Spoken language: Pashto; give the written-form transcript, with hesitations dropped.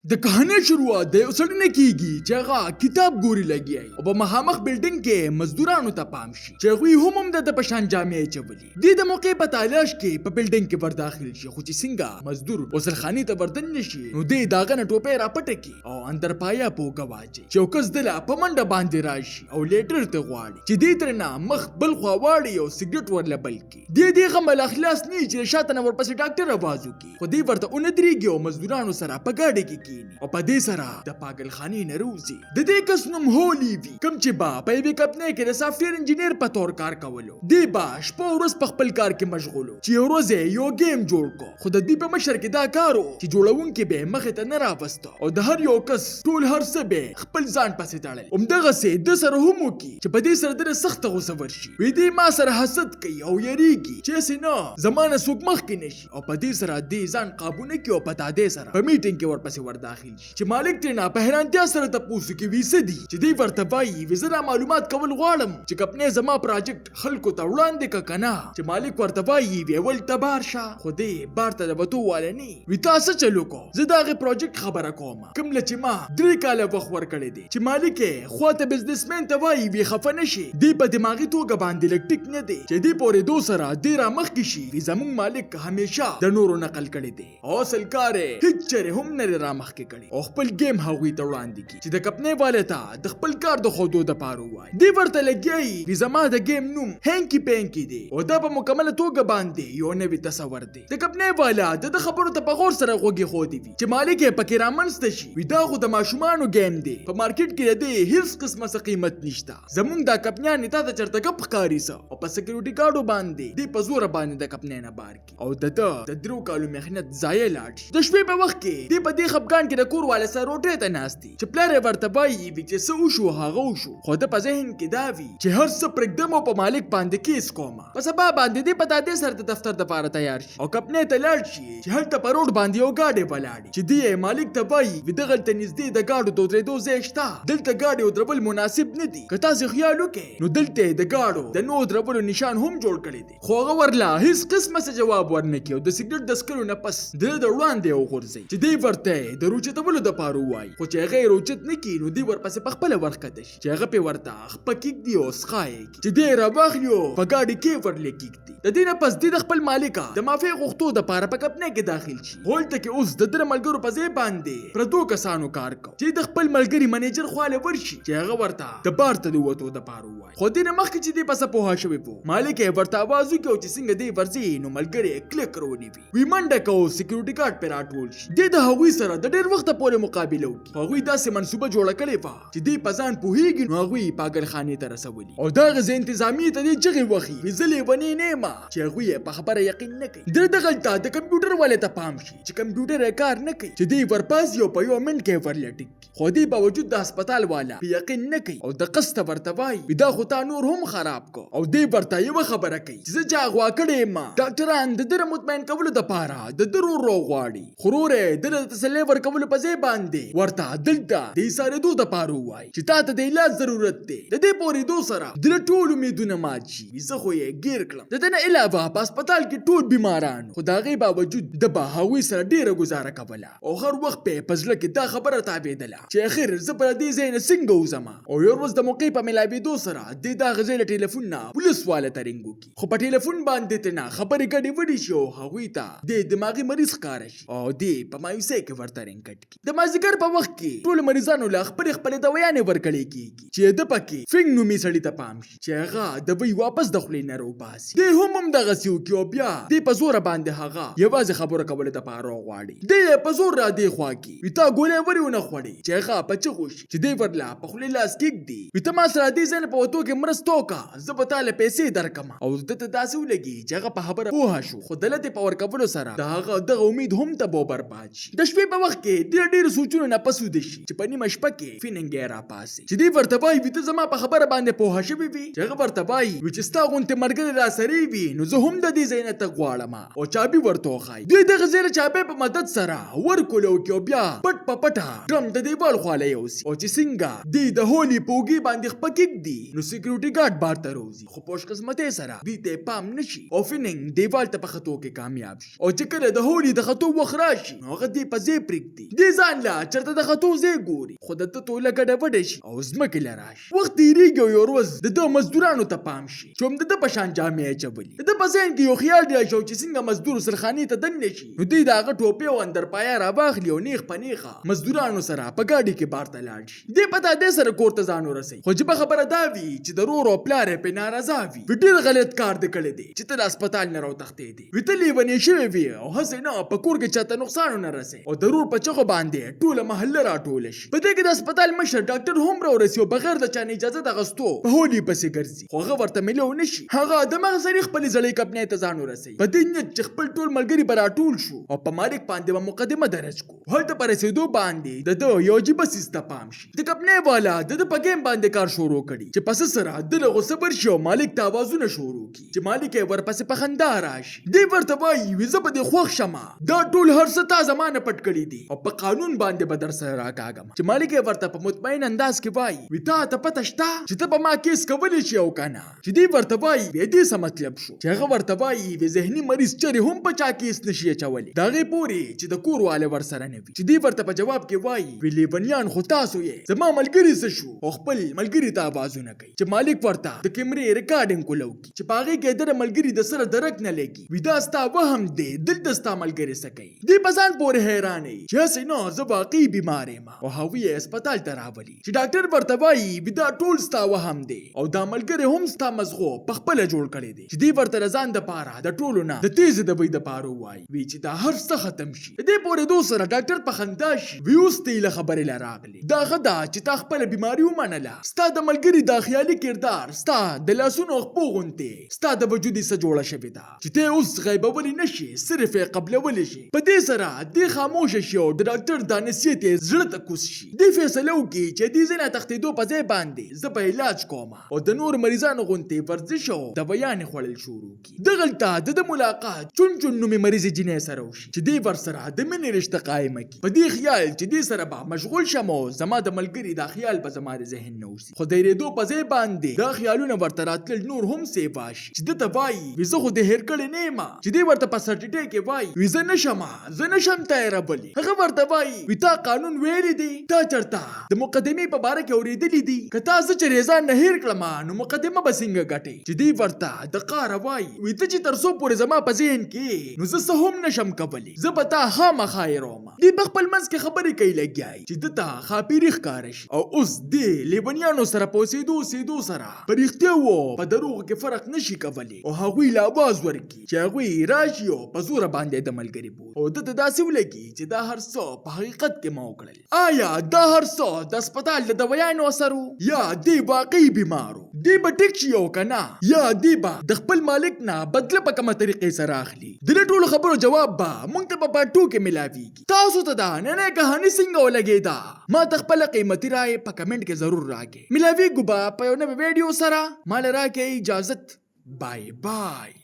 د کہانی شروعات د یو سړي نه کیږي چې هغه کتاب ګوري لګیای او په مخامخ بلډینګ کې مزدورانو ته پام شي چې هغوی هم د پشان جامې اچولي دي د موقع په تلاش کې په بلډینګ کې ورداخل شي خو چې څنګه مزدور وصلخاني ته وردن نشي نو دې داغه نه ټوپې راپټه کی او اندر پایا پوګه واچي چې وکس دله په منډه باندې راشي او لیټر ته غواړي چې دې ترنه مخ بل خوا واړي او سیګریټ ورله بل کی دې غمل اخلاص نه چې شاته نه ورپسې ډاکټر आवाज وکي خو دې ورته اونځريږي او مزدورانو سره په گاډي کې او په دې سره د پاگل خاني نه روزي د دې کس نوم هولي وی کوم چې با په یوه کمپنۍ کې د سافټویر انجینیر په تور کار کولو دی با شپه ورځ په خپل کار کې مشغولو چې یو ورځ یو گیم جوړ کو خو د دې په مشر کې دا کارو چې جوړونکي به مخ ته نه راوسته او د هر یو کس ټول هر څه به خپل ځان پسې تړل همدغه سه د سره هم وکي چې په دې سره د سخت غوسه ورشي وی دې ما سره حسد کوي او یریږي چې سينه زمانه سوق مخ کې نشي او په دې سره دې ځان قابو نه کوي او پتا دې سره په میټینګ کې ورپسې ورداخل چې مالک ته نه په حیرانتیا سره تاسو کې ویسه دي چې دی ورته وایي وزرا معلومات کول غواړم چې کپنه زما پروجیکټ خلکو ته وړاندې کا کنه چې مالک ورته وایي ویول تبار شه خو دې بارته د وته والني وی تاسو چلو کو زه داغه پروجیکټ خبره کوم کوم لچې ما 3 کاله وخت ورکړې دي چې مالک خواته بزنسمن ته وایي وی خفه نشي دی په دماغي توګه باندې لټیک نه دی چې دی پورې دو سره ډیر مخ کې شي وی زمون مالک همیشه د نورو نقل کړي دي او اصل کار هیڅ چره هم نه را مخ کې کړي او خپل گیم هغوی ته وړاندې کی چې د کپنې والے ته د خپل کار د خودو د پاره وای دی ورته لګي وی زما د گیم نوم هنکی پینکی دی او دا په مکمل توګه باندې یو نوی تصور دی د کپنې والا د خبرو ته په غور سره غوږی خو دی چې مالک یې پکې رامنځته شي وی دا خو د ماشومانو گیم دی په مارکیټ کې دی هیڅ قسمه څه قیمت نشته زمون دا کپنیان ته د چرته کپ ښکاری سه او په سکیورټي کارډو باندې دی په زور باندې د کپنې نه بار کی او د درو کالو مهنت ضایع لاړ د شپې په وخت کې دی په دې خپګان کې د کور والے سره روټه ته ناشتي چې پلار ورته وایي چې څه وشو هغه وشو خو د په ذهن کې دا وی چې هر څه پرېږدم او په مالک باندې کیس کوم په سبا باندې دی پتا دې سره د دفتر د پاره تیار شي او کپنې ته لاړ شي چې هلته په روډ باندې یو گاډي ولاړي چې دی مالک ته وایي وی دغه ته نږدې د گاډو دوه درې دوه زیشتا دلته گاډي او دربل مناسب نه دي که تاسو خیال وکړئ نو دلته د گاډو د نو دربل نشان هم جوړ کړی دي خو هغه ورلا هیڅ قسمه څه جواب ورنکي او د سیګریټ د سکرو نه پس د وړاندې وغورځي چې دی ورته د روچتولو د پاره وایي خو چې هغه روچت نه کی نو دی ورپسې په خپل ورکته شي چې هغه په ورته خپکیک دی او سخای چې دی را باخلیو په گاډي کې ورلکیک دی د دې نه پس دی د خپل مالک د مافي غوښتو د پاره په کپنه کې داخل شي هولته کې اوس د در ملګرو په ځای باندې پر دوه کسانو کار کو چې د خپل ملګری منیجر خواله ورشي چې هغه ورته د بارته دی وته د پاره وای خو دې نه مخکې چې دی پس په هوا شوی وو مالک ورته आवाज وکړ چې څنګه دی ورځي نو ملګری کلیک ورونی وی منډه کو سکیورټي کارت پر راټول شي د هغوی سره د ډیر وخت پورې مقابله وکړي هغوی داسې منصوبه جوړه کړې و چې دی پزان پوهیږي نو هغوی پاگل خاني ته رسولي او دا غزه انتظامی ته دی جغي وخی وزلې ونی نه ما چې هغوی په خبره یقین نه کوي دغه د کمپیوټر والے ته پام شي چې کمپیوټر کار نه کوي چې دی ورپاس یو په یو منټ کې ورلټي خو دی باوجود د هسپتال والا یقین نه کوي او د قسط ورته وای دا خو تا نور هم خراب کو او دی ورته یو خبره کوي چې ځا غوا کړې ما ډاکټران د در مطمئن کولو د پاره د درو غواړي خروره د تسلی ور کولو په ځای باندې ورته دلته د ساره دوه د پاره وای چې تا ته د علاج ضرورت دی د دې پورې دو سره د ټول امیدونه ماچي زه خو یې گیر کړم د دې علاوه په هسپتال کې ټول بیماران خو دا غي باوجود د باهوي سره ډیره گزاره کوله او هر وخت په پزله کې دا خبره تابعدله چې اخر زه پر دې زین څنګه وزما او یو ورځ د موقع په ملابي دو سره د دا غزل ټلیفون نه پولیس والا ترنګو کی خو په ټلیفون باندې ته نه خبرې کړي وړي شو هغوی ته د دماغي مریض ښکار شي او دی په مایوسۍ کې ورته رنګټ کی د مازیګر په وخت کې ټول مریضانو له خپل دوايانې ورکړي کیږي چې د پکې فنګ نومي سړی ته پام شي چې هغه د وی واپس د خلې نه روباسي دی هم دغه سیو کې او بیا دی په زور باندې هغه یوازې خبره کوله د پاره غواړي دی په زور را دی خوا کې وی تا ګولې وریونه خوړي چې هغه پچ خوش چې دی ورلا په خلې لاس کې دی وی ته ما سره دی زنه په وته کې مرستو کا زبطاله پیسې درکم او د ته داسې ولګي چې هغه په خبره پوه شو خو دلته په ورکولو سره دغه امید هم ته بو برباد شي د شپې په وخت کې ډیر سوچونه نه پسو دي شي چې په نیمه شپه کې فیننګ را پاسي چې دی ورته وای وی ته زما په خبره باندې پوه شوی وي چې هغه ورته وای چې ستا غونته مرګ را سری وي نو زه هم د دې زینت ته غواړم او چابي ورته خای دوی دغه زیره چابي په مدد سره ورکولو کې بیا پټ پټه ډرم د دیوال خواله یوسي او چې څنګه دی د هولي پوګي باندې خپکیک دی نو سکیورټي ګارد بارته روزي خو پوش قسمته سره دوی ته پام نشي او فیننګ دیوال ته په خطو کې کامیاب شي او چې کله د هولي د خطو وخراشي نو هغه دی په ځای پرېږدي دی دې ځان لا چرته د خطو ځای ګوري خو د ټوله ګډه وډه شي او ځمکې له راشي وخت تېرېږي یو ورځ د ده مزدورانو ته پام شي چې هم د ده په شان جامې اچولي د ده په ذهن کې یو خیال راشي چې څنګه مزدور سرخانې ته دننه شي نو دوی د هغه ټوپې او اندرپایه راواخلي او نیغ په نیغه مزدورانو سره په ګاډي کې بار ته لاړ شي دې پته دې سره کور ته ځان ورسوي خو جبه خبره دا وي چې د رور او پلار یې پرې ناراضه وي ډېر غلط کار دې کړی دی چې ته د هسپتال نه راوتښتېدې وي ته لیونې شوې وي او هسې نه په کور کې چاته نقصان ونه رسوي او د رور په چغو باندې ټوله محله راټوله شي په دې کې د هسپتال مشر ډاکټر هم راورسي او بغیر د چا نه اجازه اخیستو په هولي پسې ګرځي خو هغه ورته میلو نه شي هغه د مغز سړي خپلې زړې کپنې ته ځان ورسوي په دې نیت چې خپل ټول ملګري به راټول شو او په مالک باندې به مقدمه درج کړو هلته په رسېدو باندې د ده یو عجیبه څیز ته پام شي د کپنې والا د ده په ګیم باندې کار شروع کړي چې پس سره د له غوسه برشي او مالک ته آوازونه شروع کړي چې مالک یې ورپسې په خندا راشي دی ورته وایي وي زه به دې خوښ شمه دا ټول هر څه تا زمانه پټ کړي دي او په قانون باندې به در سره راکاږم چې مالک یې ورته په مطمئن انداز کې وایي وي تا ته پته شته چې ته په ما کیس کولی شي او کنه چې دی ورته وایي وي دې څه مطلب شو چې هغه ورته وایي وي ذهني مریض چرې هم په چا کیس نشي اچولی د هغې پورې چې د کور واله ورسره نه وي چې دی ورته په جواب کې وایي وي لیونیان خو تاسو یې زما ملګري څه شو او خپل ملګري ته آوازونه کوي چې مالک ورته د کیمرې ریکارډینګ کولو کی چې په هغې کې د ملګري د سره درک نه لګي وي دا ستا وهم دی دلته ستا ملګري څه کوي دی په ځان پورې حیران وي چې هسې نه زه واقعي بیمار یم او هغوی یې هسپتال ته راولي چې ډاکټر ورته وایي وي دا ټول ستا وهم دی او دا ملګری هم ستا مزغو په خپله جوړ کړی دی چې دی ورته د ځان دپاره د ټولو نه د تیزې دوۍ دپاره ووایي وي چې دا هر څه ختم شي د دې پورېدو سره ډاکټر په خندا شي وي اوس ته یې له خبرې له راغلې دا ښه ده چې تا خپله بیماري ومنله ستا د ملګري دا خیالي کردار ستا د لاسونو او خپو غوندې ستا د وجود څه جوړه شوې ده چې ته اوس غیبولی نه شي صرف یې قبلولی شي په دې سره دې خاموشه شي او د ډاکټر دا نصیحت یې زړه ته کوز شي دې فیصله وکړي چې دې ځای نه تښتېدو په ځای باندې زه به علاج کوم او د نور مریضانو غوندې ورزش او دوایانې خوړل شروع کړي دغلته د ملاقات چون نومې مریضې جینۍ سره وشي چې دې ورسره د مینې رشته قایمه کړي په دې خیال چې دې سره به مشغول شم او زما د ملګري دا خیال به زما د ذهن نه وځي خو د هېرېدو په ځای باندې دا خیالونه ورته راتلل نور هم سیوا شي چې ده ته وایي وي زه خو دې هېر کړی نه یم چې دې ورته په سرټیټۍ کې وایي وي زه زه نشم تیارولی هغه ورته وایي وي تا قانون ویلی دی تا چرته د مقدمې په باره کې اورېدلي دي که تا زه چېرې ځان نه هېر کړمه نو مقدمه به څنګه ګټې چې دې ورته د قاره وایي وي ته چې تر څو پورې زما په ذهن کې نو زه څه هم نشم کولی زه به تا خامخا هېروم دې په خپل منځ کې خبرې کوي لګیا چې ده ته ښاپیري ښکاره شي او اوس دې لیونیانو سره په اوسېدو سره په رښتیا و په دروغو کې فرق نشي کولی او هغوی له آواز ورکړي چې هغوی راشي او په زوره باندې د ملګري بولي او ده ته داسې ولګي چې دا هر څه په حقیقت کې ما وکړل آیا دا هر څه د هسپتال د دوایانو اثر یا دې واقعي بیمارو دې به ټیک شي او که نه یا دې به د خپل مالک نه بدله په کومه طریقې سره اخلي د دې ټولو خبرو جواب به موږ ته په پارت 2 کې ملاویږي تاسو ته دا نننۍ کهاني څنګه ولګېده ما ته خپله قیمتي رایې په کمنټ کې ضرور راکړئ ملاویږو به په یو نوي ویډیو سره ما له راکړئ اجازت بای بای